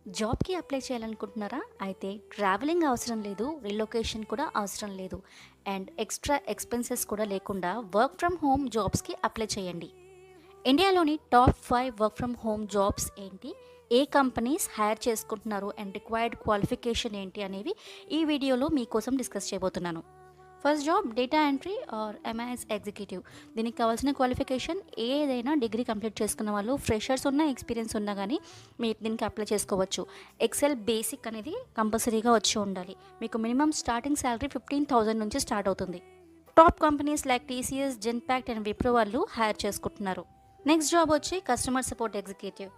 జాబ్‌కి అప్లై చేయాలనుకుంటున్నారా? అయితే ట్రావెలింగ్ అవసరం లేదు. రిలొకేషన్ కూడా అవసరం లేదు. అండ్ ఎక్స్‌ట్రా ఎక్స్‌పెన్సెస్ కూడా లేకుండా వర్క్ ఫ్రమ్ హోమ్ జాబ్స్‌కి అప్లై చేయండి. ఇండియాలోని top 5 work from home jobs ఏంటి? ఏ కంపెనీస్ హైర్ చేసుకుంటున్నారు? అండ్ రిక్వైర్డ్ క్వాలిఫికేషన్ ఏంటి అనేవి ఈ వీడియోలో మీకోసం డిస్కస్ చేయబోతున్నాను. First job data entry or MIS executive. దీనికి కావాల్సిన క్వాలిఫికేషన్ ఏదైనా డిగ్రీ కంప్లీట్ చేసుకున్న వాళ్ళు, ఫ్రెషర్స్ ఉన్న ఎక్స్పీరియన్స్ ఉన్నా కానీ మీరు దీనికి అప్లై చేసుకోవచ్చు. ఎక్సెల్ బేసిక్ అనేది కంపల్సరీగా వచ్చి ఉండాలి. మీకు మినిమం స్టార్టింగ్ శాలరీ 15,000 నుంచి స్టార్ట్ అవుతుంది. Top companies like TCS, Genpact and Wipro వాళ్ళు హైర్ చేసుకుంటున్నారు. నెక్స్ట్ జాబ్ వచ్చి కస్టమర్ సపోర్ట్ ఎగ్జిక్యూటివ్.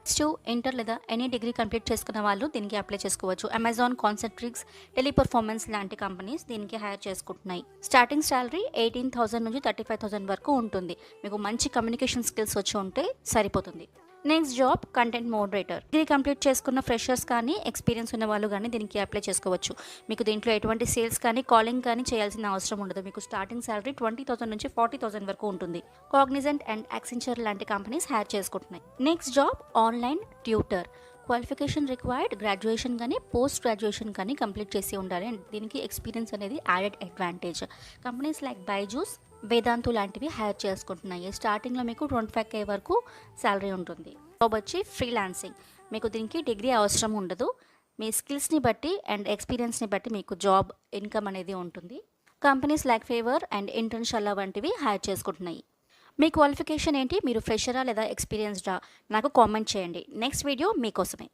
ఇంటర్ లేదా ఎనీ డిగ్రీ కంప్లీట్ చేసుకున్న వాళ్ళు దీనికి అప్లై చేసుకోవచ్చు. అమెజాన్, కాన్సెంట్రిక్స్, టెలిపర్ఫార్మెన్స్ లాంటి కంపెనీస్ దీనికి హైర్ చేసుకుంటున్నాయి. స్టార్టింగ్ శాలరీ 18,000 నుంచి 35,000 వరకు ఉంటుంది. మీకు మంచి కమ్యూనికేషన్ స్కిల్స్ వచ్చి ఉంటే సరిపోతుంది. Next job content moderator. Degree complete చేసుకున్న ఫ్రెషర్స్ కానీ, ఎక్స్పీరియన్స్ ఉన్న వాళ్ళు కానీ దీనికి అప్లై చేసుకోవచ్చు. మీకు దీంట్లో ఎటువంటి సేల్స్ కానీ, కాలింగ్ కానీ చేయాల్సిన అవసరం ఉండదు. మీకు స్టార్టింగ్ శాలరీ 20,000 నుంచి 40,000 వరకు ఉంటుంది. కాగ్నిజెంట్ అండ్ యాక్సెంచర్ లాంటి కంపెనీస్ హైర్ చేసుకుంటున్నాయి. Next job online tutor. Qualification required graduation కానీ, పోస్ట్ గ్రాడ్యుయేషన్ కానీ కంప్లీట్ చేసి ఉండాలి. అండ్ దీనికి ఎక్స్పీరియన్స్ అనేది added advantage. Companies like Byju's, Vedantu లాంటివి హైర్ చేసుకుంటున్నాయి. స్టార్టింగ్లో మీకు 25K వరకు శాలరీ ఉంటుంది. జాబ్ వచ్చి ఫ్రీలాన్సింగ్. మీకు దీనికి డిగ్రీ అవసరం ఉండదు. మీ స్కిల్స్ని బట్టి అండ్ ఎక్స్పీరియన్స్ని బట్టి మీకు జాబ్ ఇన్కమ్ అనేది ఉంటుంది. కంపెనీస్ లైక్ ఫేవర్ అండ్ ఇంటర్న్షల్లా వంటివి హైర్ చేసుకుంటున్నాయి. మీ క్వాలిఫికేషన్ ఏంటి? మీరు ఫ్రెషరా లేదా ఎక్స్పీరియన్స్డా? నాకు కామెంట్ చేయండి. నెక్స్ట్ వీడియో మీకోసమే.